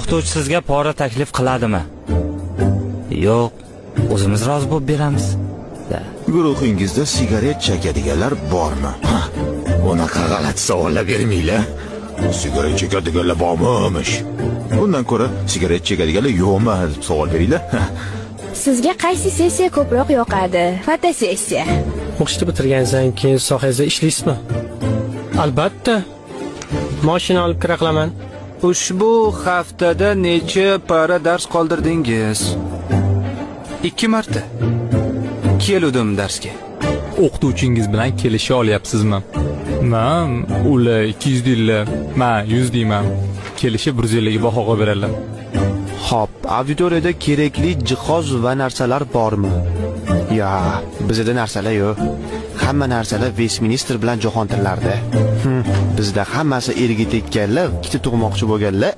O'qituvchi sizga pora taklif qiladimi? Yo'q, o'zimiz rozi bo'lib beramiz. Guruhingizda sigaret chekadiganlar bormi? Unaqa g'alati savollar bermanglar. Sigaret chekadiganlar bormi-mish? Bundan ko'ra sigaret chekadiganlar yo'qmi deb savol beringlar. Sizga qaysi sessiya ko'proq yoqadi? Fotosessiya. O'qishni bitirgandan keyin sohangizda ishlaysizmi? Albatta. Mashina olib kira qilaman. Ushbu haftada necha para dars qoldirdingiz? 2 marta. Keldim darsga. O'qituvchingiz bilan kelisha olyapsizmi? Men ular 200 deydilar, men 100 deyman. Kelishib 150 ga baho qo'yib beradilar. Xo'p, auditoriyada kerakli jihoz va narsalar bormi? Ya, bizda narsalar yo'q. Hamma narsalar Westminster bilan jahontirlarda. Bizda hammasi erga tekkanlar, ikkita tug'moqchi bo'lganlar.